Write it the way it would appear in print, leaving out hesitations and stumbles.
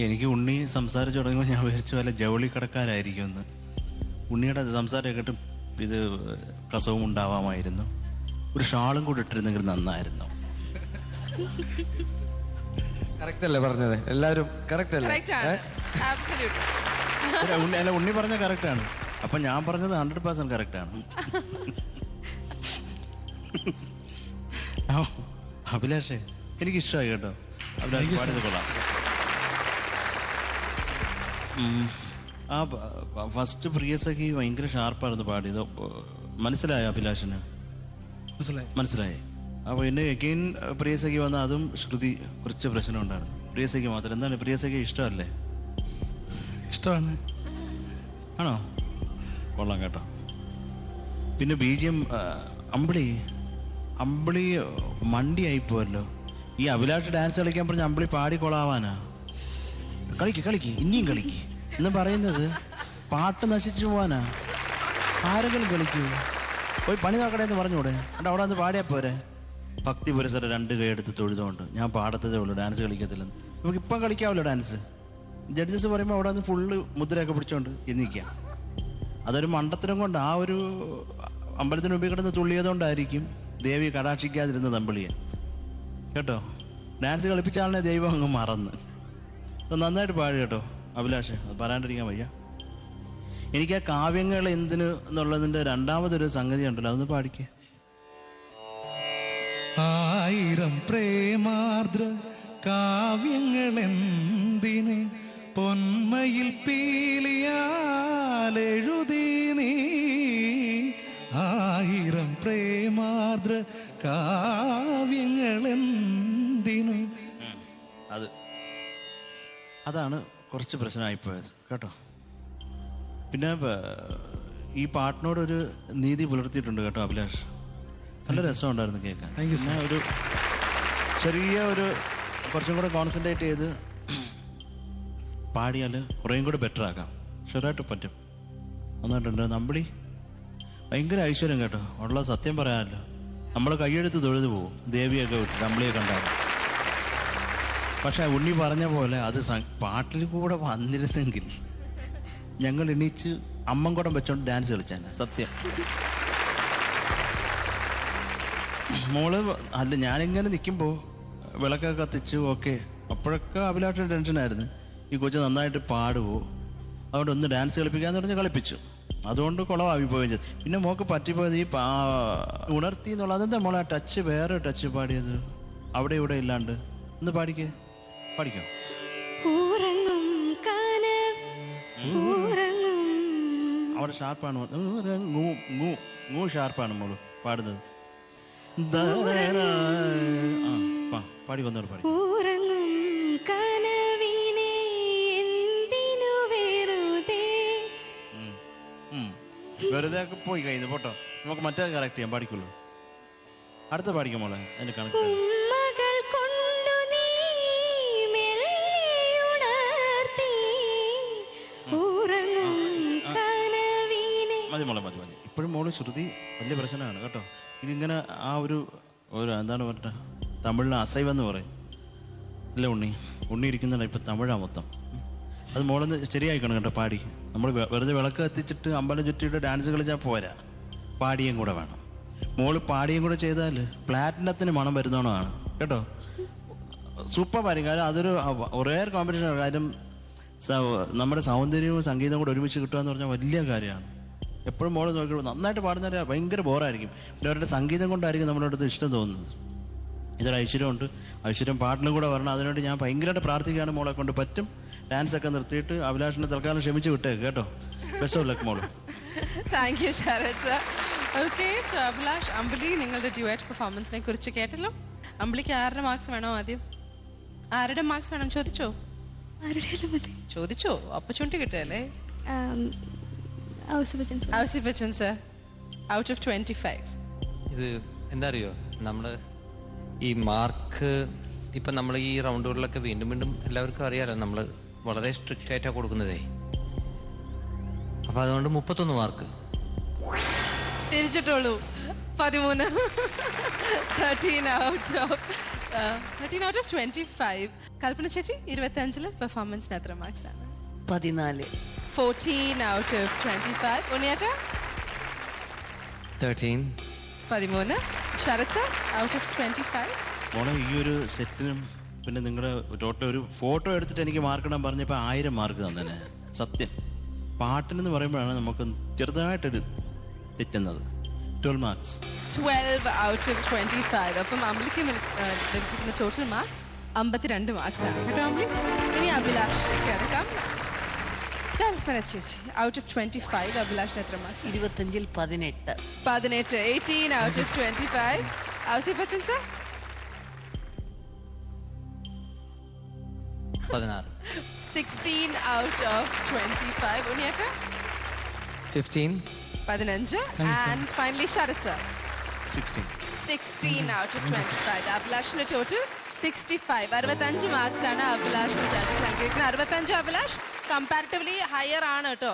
എനിക്ക് ഉണ്ണി സംസാരിച്ചു തുടങ്ങുമ്പോൾ ഞാൻ വിചാരിച്ചു വല്ല ജൗളി കടക്കാരായിരിക്കും എന്ന്. ഉണ്ണിയുടെ സംസാരം കേട്ട് ഇത് കസവും ഉണ്ടാവാമായിരുന്നു. ഒരു ഷാളും കൂടി ഇട്ടിരുന്നെങ്കിൽ നന്നായിരുന്നു. കറക്റ്റ് അല്ലേ പറഞ്ഞത്? എല്ലാവരും കറക്റ്റ് അല്ലേ? അല്ല, ഉണ്ണി പറഞ്ഞ കറക്റ്റാണ്. അപ്പം ഞാൻ പറഞ്ഞത് 100% കറക്റ്റാണ്. അഭിലാഷേ, എനിക്കിഷ്ടമായി കേട്ടോ. അഭിലാഷ് പാടിയത് കൊള്ളാം. ആ ഫസ്റ്റ് പ്രിയസഖി ഭയങ്കര ഷാർപ്പായിരുന്നു പാടിയത്. മനസ്സിലായോ അഭിലാഷിന്? മനസ്സിലായി. അപ്പോൾ പിന്നെ എഗെയിൻ പ്രിയസഖി വന്ന അതും ശ്രുതി കുറച്ച് പ്രശ്നം ഉണ്ടായിരുന്നു. പ്രിയസഖി മാത്രം. എന്താണ് പ്രിയസഖി ഇഷ്ടമല്ലേ? ഇഷ്ടമാണ്. ആണോ? കൊള്ളാം കേട്ടോ. പിന്നെ BGM അമ്പിളി മണ്ടിയായിപ്പോവല്ലോ. ഈ അഭിലാഷ് ഡാൻസ് കളിക്കാൻ പറഞ്ഞ അമ്പിളി പാടിക്കൊള്ളാവാനാ? കളിക്ക് ഇനിയും കളിക്ക് എന്ന് പറയുന്നത് പാട്ട് നശിച്ചു പോവാനാ? ആരെങ്കിലും കളിക്കൂ, പോയി പണി നോക്കണേ എന്ന് പറഞ്ഞൂടെ? എന്നിട്ട് അവിടെ വന്ന് പാടിയാൽ പോരെ? ഭക്തി പുരസരം 2 കൈ എടുത്ത് തൊഴുതുകൊണ്ട് ഞാൻ പാടത്തതേ ഉള്ളൂ, ഡാൻസ് കളിക്കത്തില്ലെന്ന്. നമുക്ക് ഇപ്പം കളിക്കാമല്ലോ ഡാൻസ്. ജഡ്ജസ് പറയുമ്പോൾ അവിടെ വന്ന് ഫുള്ള് മുദ്രയൊക്കെ പിടിച്ചോണ്ട് നിൽക്കാം. അതൊരു മണ്ടത്തരം കൊണ്ട് ആ ഒരു അമ്പലത്തിന് മുമ്പിൽ കിടന്ന് തുള്ളിയതുകൊണ്ടായിരിക്കും ദേവി കടാക്ഷിക്കാതിരുന്നത് അമ്പിളിയെ. കേട്ടോ, ഡാൻസ് കളിപ്പിച്ച ആളിനെ ദൈവം അങ്ങ് മറന്ന്. നന്നായിട്ട് പാടി കേട്ടോ അഭിലാഷ്, അത് പറയാണ്ടിരിക്കാൻ വയ്യ. എനിക്ക് ആ കാവ്യങ്ങൾ എന്തിന് എന്നുള്ളതിൻ്റെ രണ്ടാമതൊരു സംഗതി ഉണ്ടല്ലോ, അതൊന്ന് പാടിക്കേ. 1000 പ്രേമാർദ്ര കാവ്യങ്ങളെന്തിന് പൊന്മയിൽ പീലിയാലെഴുതി നീ. 1000 പ്രേമാർദ്ര കാവ്യങ്ങളെന്തിന്. അതാണ് കുറച്ച് പ്രശ്നമായിപ്പോയത് കേട്ടോ. പിന്നെ ഈ പാട്ടിനോടൊരു നീതി പുലർത്തിയിട്ടുണ്ട് കേട്ടോ അഭിലാഷ്. നല്ല രസമുണ്ടായിരുന്നു കേൾക്കാൻ. പിന്നെ ഒരു ചെറിയ കുറച്ചും കൂടെ കോൺസെൻട്രേറ്റ് ചെയ്ത് പാടിയാൽ കുറേയും കൂടെ ബെറ്റർ ആക്കാം. ഷുവറായിട്ട് പറ്റും. നന്നായിട്ടുണ്ട്. നമ്പിളി ഭയങ്കര ഐശ്വര്യം കേട്ടോ. ഉള്ള സത്യം പറയാമല്ലോ, നമ്മൾ കൈയെടുത്ത് തൊഴുതു പോകും ദേവിയൊക്കെ വിട്ട് നമ്പിളിയെ കണ്ടാൽ. പക്ഷെ ഉണ്ണി പറഞ്ഞ പോലെ അത് പാട്ടിൽ കൂടെ വന്നിരുന്നെങ്കിൽ ഞങ്ങൾ എണീച്ച് അമ്മൻകുടം വെച്ചോണ്ട് ഡാൻസ് കളിച്ചാൽ സത്യം. മോള് അല്ല, ഞാനിങ്ങനെ നിൽക്കുമ്പോൾ വിളക്കൊക്കെ കത്തിച്ചു ഓക്കെ, അപ്പോഴൊക്കെ അഭിലാഷിന് ടെൻഷനായിരുന്നു ഈ കൊച്ചു നന്നായിട്ട് പാടുമോ, അതുകൊണ്ട് ഒന്ന് ഡാൻസ് കളിപ്പിക്കാന്ന് പറഞ്ഞ് കളിപ്പിച്ചു. അതുകൊണ്ട് കുളമായി പോവുകയും ചെയ്തു. പിന്നെ മോക്ക് പറ്റിപ്പോയത് ഈ ഉണർത്തി എന്നുള്ളത്. അതെന്താ മോളെ ടച്ച്, വേറെ ടച്ച് പാടിയത് അവിടെ ഇവിടെ ഇല്ലാണ്ട്? ഒന്ന് പാടിക്കോ. അവിടെ ഷാർപ്പാണ്, ഷാർപ്പാണ് മോള് പാടുന്നത്. പാടി വന്നോട് പാടി. വെറുതെ ഒക്കെ പോയി കഴിഞ്ഞു പോട്ടോ, നമുക്ക് മറ്റേ കറക്റ്റ് ചെയ്യാം. പാടിക്കുള്ളൂ. അടുത്ത പാടിക്കും മോളെ. അതിന്റെ കണക്ക് മതി മോളെ, മതി. ഇപ്പോഴും മോള് ശ്രുതി വലിയ പ്രശ്നമാണ് കേട്ടോ. ഇതിങ്ങനെ ആ ഒരു എന്താണ് പറഞ്ഞ തമിഴിൽ അസൈവെന്ന് പറയും അല്ലേ ഉണ്ണി ഇരിക്കുന്നുണ്ട്. ഇപ്പം തമിഴാണ് മൊത്തം. അത് മോളൊന്ന് ശരിയായിക്കണം കേട്ടോ പാടി. നമ്മൾ വെറുതെ വിളക്ക് കത്തിച്ചിട്ട് അമ്പലം ചുറ്റിയിട്ട് ഡാൻസ് കളിച്ചാൽ പോരാ, പാടിയും കൂടെ വേണം. മോള് പാടിയും കൂടെ ചെയ്താൽ പ്ലാറ്റിനത്തിന് മണം വരുന്നതാണ് കേട്ടോ. സൂപ്പർ പാരും. കാര്യം അതൊരു റെയർ കോമ്പറ്റീഷനാണ്. കാര്യം നമ്മുടെ സൗന്ദര്യവും സംഗീതവും കൂടെ ഒരുമിച്ച് കിട്ടുക എന്ന് പറഞ്ഞാൽ വലിയ കാര്യമാണ്. എപ്പോഴും മോള് നോക്കിയിട്ട് നന്നായിട്ട് പാടുന്നവരെ ഭയങ്കര ബോറായിരിക്കും. പിന്നെ അവരുടെ സംഗീതം കൊണ്ടായിരിക്കും നമ്മുടെ അടുത്ത് ഇഷ്ടം തോന്നുന്നത്. ഇതൊരു ഐശ്വര്യമുണ്ട്. ഐശ്വര്യം പാട്ടിലും കൂടെ വരണം. അതിനുവേണ്ടി ഞാൻ ഭയങ്കരമായിട്ട് പ്രാർത്ഥിക്കുകയാണ്. മോളെ കൊണ്ട് പറ്റും. ഡാൻസൊക്കെ നിർത്തിയിട്ട് അഭിലാഷിനെ തൽക്കാലം ക്ഷമിച്ച് വിട്ടേക്ക് കേട്ടോ. ബെസ്റ്റ് ഓഫ് ലക്ക് മോള്. Thank you Sarath sir. Okay, so Abhilash, Ambili, നിങ്ങളുടെ ഡ്യുവറ്റ് പെർഫോമൻസിനെ കുറിച്ച് കേട്ടല്ലോ. അമ്പിളിക്ക് ആരുടെ മാർക്സ് വേണോ? ആദ്യം ആരുടെ മാർക്സ് വേണം ചോദിച്ചോ? ചോദിച്ചോ? ഓപ്പർച്യൂണിറ്റി കിട്ടുകയല്ലേ. Ouseppachan sir, out of 25. ഇത് എന്താ അറിയോ, നമ്മൾ ഈ മാർക്ക് ഇപ്പം നമ്മൾ ഈ റൗണ്ടുകളിലൊക്കെ വീണ്ടും വീണ്ടും എല്ലാവർക്കും അറിയാലോ, നമ്മൾ വളരെ സ്ട്രിക്റ്റ് ആയിട്ടാണ് കൊടുക്കുന്നതേ. അപ്പം അതുകൊണ്ട് 31 മാർക്ക് തിരിച്ചിട്ടുള്ളൂ. 13 out of 13 out of 25. Kalpana ചേച്ചി 25-ല് പെർഫോമൻസിന് എത്ര മാർക്സ് ആണ്? 14. 14 out of 25. ഉണ്ണിയേട്ട 13. 13. Sharath sir out of 25. മോളെ ഈ ഒരു സെറ്റിനും പിന്നെ നിങ്ങളുടെ ടോട്ടൽ ഒരു ഫോട്ടോ എടുത്തിട്ട് എനിക്ക് മാർക്ക് ഇടാൻ പറഞ്ഞപ്പോൾ 1000 മാർക്ക് തന്നെ. സത്യം പാട്ടിനെന്ന് പറയുമ്പോഴാണ് നമുക്ക് ചെറുതായിട്ടൊരു തെറ്റുന്നത്. 12 മാർക്സ്. 12 out of 25. അപ്പം അമ്പിളിക്ക് ലഭിച്ചിരിക്കുന്ന ടോട്ടൽ മാർക്സ് 52 മാർക്സ് ആണ് കേട്ടോ അമ്പിളി. ഇനി അഭിലാഷിലേക്ക് എടുക്കാം. കൽപ്പന ചേച്ചി out of 25 അഭിലാഷിന് എത്ര മാർക്സ്? 25-ൽ 18. 18. 18 out of 25. Ouseppachan sir 16. 16 out of 25. ഉണ്ണിയേട്ട 15. 15. And finally Sharath sir 16. 16 out of 25. അഭിലാഷിന്റെ ടോട്ടൽ 65. 65 മാർക്സ് ആണ് അഭിലാഷിന് ജഡ്ജസ് നൽകിയിരിക്കുന്നത്. 65 അഭിലാഷ് കമ്പാരിറ്റീവ്ലി ഹയർ ആണ് കേട്ടോ.